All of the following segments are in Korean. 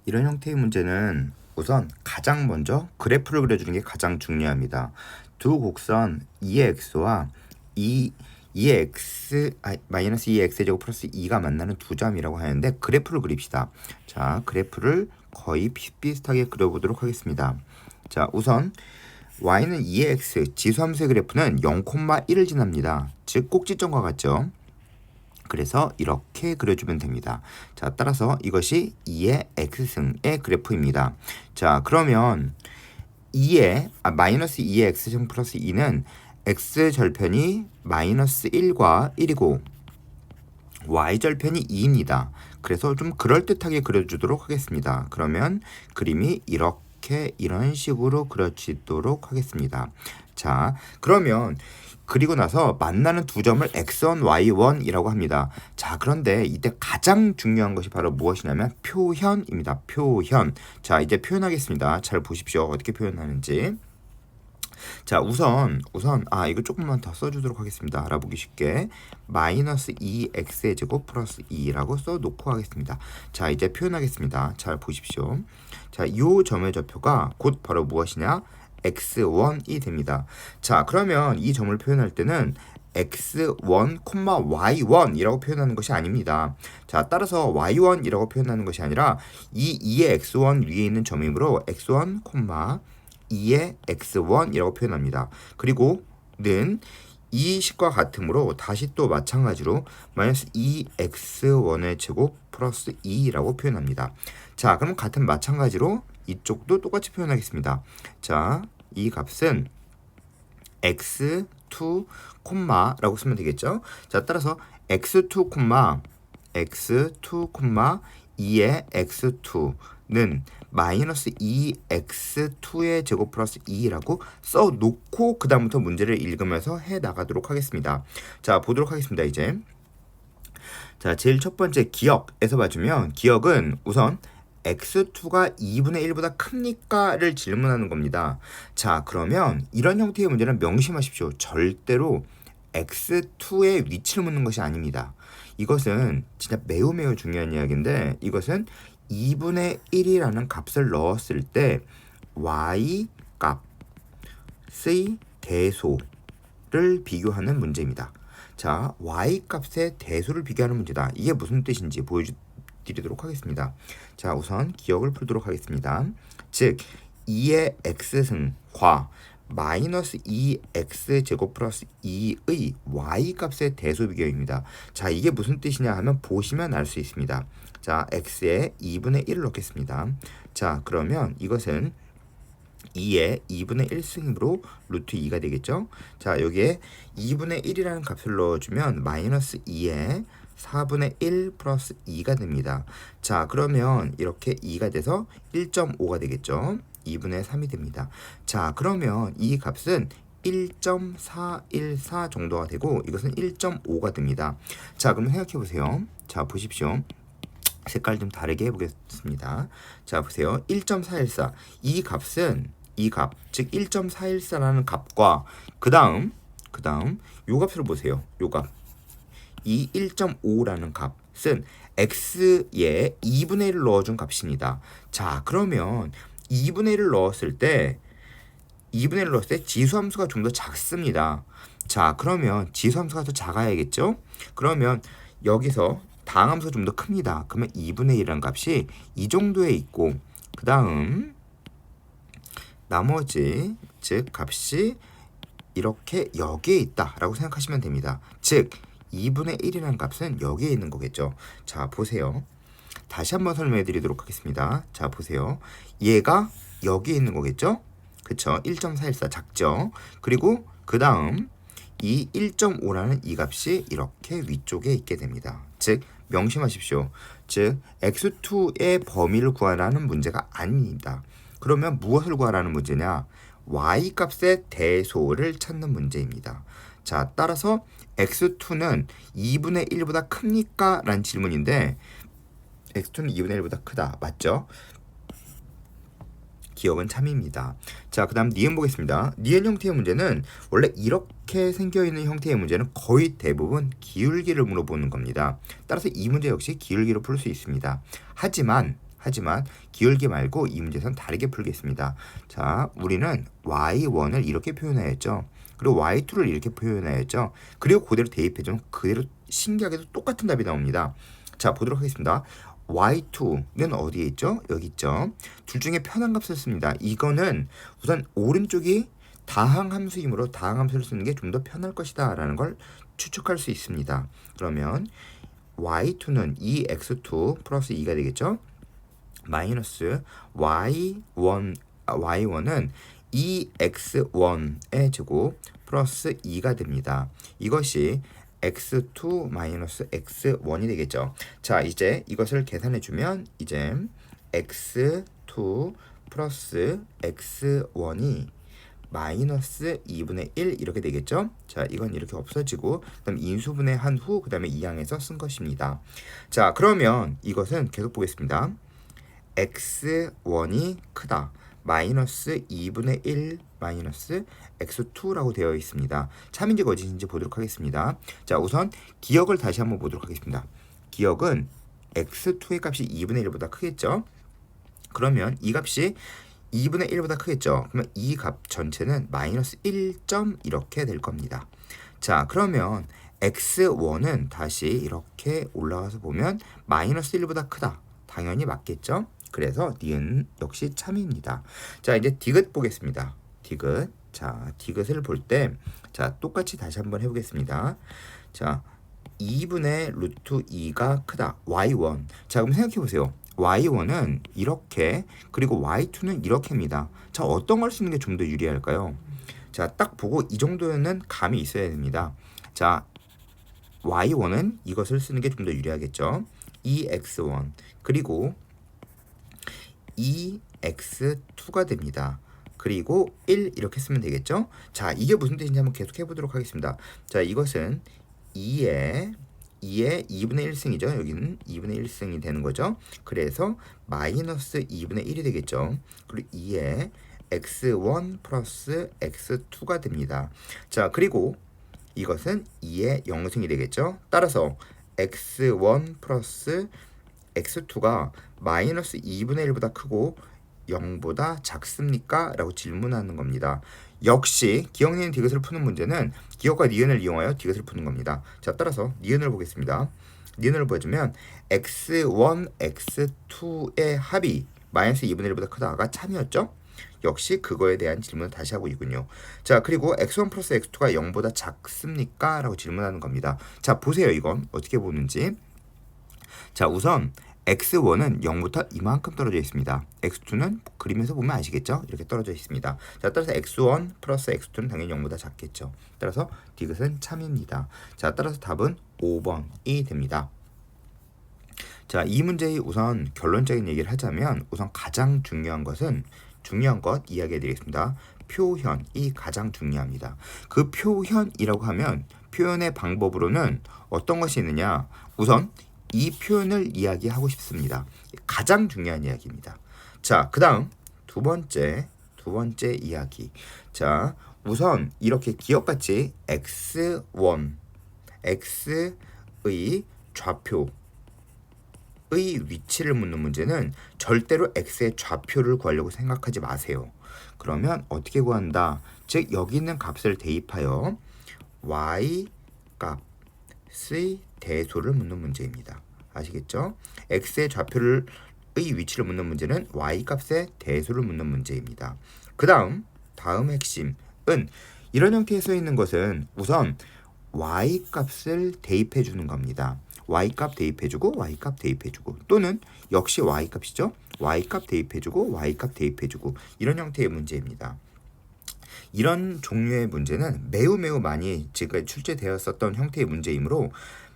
이런 형태의 문제는 우선 가장 먼저 그래프를 그려주는 게 가장 중요합니다. 두 곡선 2의 x와 2의 x 마이너스 2의 x제곱 플러스 2가 만나는 두 점이라고 하는데 그래프를 그립시다. 자, 그래프를 거의 비슷비슷하게 그려보도록 하겠습니다. 자, 우선 y는 2의 x 지수함수의 그래프는 0,1을 지납니다. 즉 꼭지점과 같죠. 그래서 이렇게 그려주면 됩니다. 자, 따라서 이것이 2의 x승의 그래프입니다. 자, 그러면 마이너스 2의 x승 플러스 2는 x절편이 마이너스 1과 1이고 y절편이 2입니다. 그래서 좀 그럴듯하게 그려주도록 하겠습니다. 그러면 그림이 이런 식으로 그려지도록 하겠습니다. 자, 그러면 그리고 나서 만나는 두 점을 x1, y1이라고 합니다. 자, 그런데 이때 가장 중요한 것이 바로 무엇이냐면 표현입니다. 표현. 자, 이제 표현하겠습니다. 잘 보십시오. 어떻게 표현하는지. 자, 우선 이거 조금만 더 써주도록 하겠습니다. 알아보기 쉽게 마이너스 2x의 제곱 플러스 2라고 써놓고 하겠습니다. 자, 이제 표현하겠습니다. 잘 보십시오. 자, 이 점의 좌표가 곧 바로 무엇이냐? x1이 됩니다. 자, 그러면 이 점을 표현할 때는 x1, y1이라고 표현하는 것이 아닙니다. 자, 따라서 y1이라고 표현하는 것이 아니라 이 2의 x1 위에 있는 점이므로 x1, 2의 x1이라고 표현합니다. 그리고 는 이 식과 같으므로 다시 또 마찬가지로 마이너스 2x1의 제곱 플러스 2라고 표현합니다. 자, 그럼 같은 마찬가지로 이쪽도 똑같이 표현하겠습니다. 자, 이 값은 x2, 라고 쓰면 되겠죠. 자, 따라서 x2, 2의 x2는 마이너스 2x2의 제곱 플러스 2라고 써놓고 그 다음부터 문제를 읽으면서 해나가도록 하겠습니다. 자, 보도록 하겠습니다. 이제 자, 제일 첫 번째 기억에서 봐주면 기억은 우선 x2가 2분의 1보다 큽니까?를 질문하는 겁니다. 자, 그러면 이런 형태의 문제는 명심하십시오. 절대로 x2의 위치를 묻는 것이 아닙니다. 이것은 진짜 매우 중요한 이야기인데 이것은 2분의 1이라는 값을 넣었을 때 y 값의 대소를 비교하는 문제입니다. 자, y 값의 대소를 비교하는 문제다. 이게 무슨 뜻인지 보여드리도록 하겠습니다. 자, 우선 기억을 풀도록 하겠습니다. 즉 2의 x승과 마이너스 2x 제곱 플러스 2의 y 값의 대소 비교입니다. 자, 이게 무슨 뜻이냐 하면 보시면 알 수 있습니다. 자, x에 2분의 1을 넣겠습니다. 자, 그러면 이것은 2의 2분의 1승으로 루트 2가 되겠죠. 자, 여기에 2분의 1이라는 값을 넣어주면 마이너스 2에 4분의 1 플러스 2가 됩니다. 자, 그러면 이렇게 2가 돼서 1.5가 되겠죠. 2분의 3이 됩니다. 자, 그러면 이 값은 1.414 정도가 되고 이것은 1.5가 됩니다. 자, 그럼 생각해 보세요. 자, 보십시오. 색깔 좀 다르게 해보겠습니다. 자, 보세요. 1.414 이 값은 즉 1.414라는 값과 그 다음 요 값을 보세요. 요 값. 이 1.5라는 값은 x에 2분의 1을 넣어준 값입니다. 자, 그러면 2분의 1을 넣었을 때 지수함수가 좀 더 작습니다. 자, 그러면 지수함수가 더 작아야겠죠? 그러면 여기서 다항함수가 좀 더 큽니다. 그러면 2분의 1이라는 값이 이 정도에 있고 그 다음 나머지 즉 값이 이렇게 여기에 있다라고 생각하시면 됩니다. 즉 2분의 1이라는 값은 여기에 있는 거겠죠. 자, 보세요. 다시 한번 설명해 드리도록 하겠습니다. 자, 보세요. 얘가 여기에 있는 거겠죠? 그쵸? 1.414 작죠? 그리고 그 다음 이 1.5라는 이 값이 이렇게 위쪽에 있게 됩니다. 즉 명심하십시오. 즉 x2의 범위를 구하라는 문제가 아닙니다. 그러면 무엇을 구하라는 문제냐? y 값의 대소를 찾는 문제입니다. 자, 따라서 x2는 2분의 1보다 큽니까? 라는 질문인데 x2는 2분의 1보다 크다. 맞죠? 기억은 참입니다. 자, 그 다음 니은 보겠습니다. 니은 형태의 문제는 원래 이렇게 생겨있는 형태의 문제는 거의 대부분 기울기를 물어보는 겁니다. 따라서 이 문제 역시 기울기로 풀 수 있습니다. 하지만 하지만 기울기 말고 이 문제에서는 다르게 풀겠습니다. 자, 우리는 y1을 이렇게 표현하였죠. 그리고 y2를 이렇게 표현하였죠. 그리고 그대로 대입해주면 그대로 신기하게도 똑같은 답이 나옵니다. 자, 보도록 하겠습니다. y2는 어디에 있죠? 여기 있죠. 둘 중에 편한 값을 씁니다. 이거는 우선 오른쪽이 다항함수이므로 다항함수를 쓰는 게 좀 더 편할 것이다 라는 걸 추측할 수 있습니다. 그러면 y2는 2x2 플러스 2가 되겠죠. 마이너스 y1은 2x1의 제곱 플러스 2가 됩니다. 이것이 x2 마이너스 x1이 되겠죠. 자, 이제 이것을 계산해 주면 이제 x2 플러스 x1이 마이너스 2분의 1 이렇게 되겠죠. 자, 이건 이렇게 없어지고 그다음 인수분해 한 후 그다음에 이 항에서 쓴 것입니다. 자, 그러면 이것은 계속 보겠습니다. x1이 크다. 마이너스 2분의 1 마이너스 x2라고 되어 있습니다. 참인지 거짓인지 보도록 하겠습니다. 자, 우선 기억을 다시 한번 보도록 하겠습니다. 기억은 x2의 값이 2분의 1보다 크겠죠. 그러면 이 값이 2분의 1보다 크겠죠. 그러면 이 값 전체는 마이너스 1점 이렇게 될 겁니다. 자, 그러면 x1은 다시 이렇게 올라와서 보면 마이너스 1보다 크다. 당연히 맞겠죠. 그래서 니은 역시 참입니다. 자, 이제 디귿 보겠습니다. 디귿. 자, 디귿을 볼 때, 자, 똑같이 다시 한번 해보겠습니다. 자, 2분의 루트 2가 크다. y1. 자, 그럼 생각해 보세요. y1은 이렇게, 그리고 y2는 이렇게입니다. 자, 어떤 걸 쓰는 게 좀 더 유리할까요? 자, 딱 보고 이 정도는 감이 있어야 됩니다. 자, y1은 이것을 쓰는 게 좀 더 유리하겠죠. 2x1 그리고 2x2가 됩니다. 그리고 1 이렇게 쓰면 되겠죠. 자, 이게 무슨 뜻인지 한번 계속 해보도록 하겠습니다. 자, 이것은 2의 2분의 1승이죠. 여기는 2분의 1승이 되는 거죠. 그래서 마이너스 2분의 1이 되겠죠. 그리고 2의 x1 플러스 x2가 됩니다. 자, 그리고 이것은 2의 0승이 되겠죠. 따라서 x1 플러스 x2가 마이너스 2분의 1보다 크고 0보다 작습니까? 라고 질문하는 겁니다. 역시 기억 니은 디귿을 푸는 문제는 기억과 니은을 이용하여 디귿을 푸는 겁니다. 자, 따라서 니은을 보겠습니다. 니은을 보여주면 x1, x2의 합이 마이너스 2분의 1보다 크다가 참이었죠? 역시 그거에 대한 질문을 다시 하고 있군요. 자, 그리고 x1 플러스 x2가 0보다 작습니까? 라고 질문하는 겁니다. 자, 보세요. 이건 어떻게 보는지. 자, 우선 x1은 0부터 이만큼 떨어져 있습니다. x2는 그림에서 보면 아시겠죠? 이렇게 떨어져 있습니다. 자, 따라서 x1 플러스 x2는 당연히 0보다 작겠죠. 따라서 디귿은 참입니다. 자, 따라서 답은 5번이 됩니다. 자, 이 문제의 우선 결론적인 얘기를 하자면 우선 가장 중요한 것 이야기해 드리겠습니다. 표현이 가장 중요합니다. 그 표현이라고 하면 표현의 방법으로는 어떤 것이 있느냐? 우선 이 표현을 이야기하고 싶습니다. 가장 중요한 이야기입니다. 자, 그 다음 두 번째 이야기. 자, 우선 이렇게 기억같이 x1, x의 좌표의 위치를 묻는 문제는 절대로 x의 좌표를 구하려고 생각하지 마세요. 그러면 어떻게 구한다? 즉 여기 있는 값을 대입하여 y 값의 대소를 묻는 문제입니다. 아시겠죠? x의 좌표의 위치를 묻는 문제는 y 값의 대소를 묻는 문제입니다. 그 다음 핵심은 이런 형태에 써 있는 것은 우선 y 값을 대입해 주는 겁니다. y 값 대입해주고 y 값 대입해주고 또는 역시 y 값이죠. y 값 대입해주고 y 값 대입해주고 이런 형태의 문제입니다. 이런 종류의 문제는 매우 많이 지금 출제되었었던 형태의 문제이므로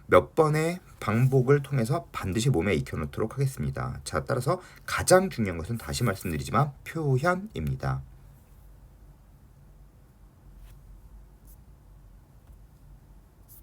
몇 번의 반복을 통해서 반드시 몸에 익혀놓도록 하겠습니다. 자, 따라서 가장 중요한 것은 다시 말씀드리지만 표현입니다.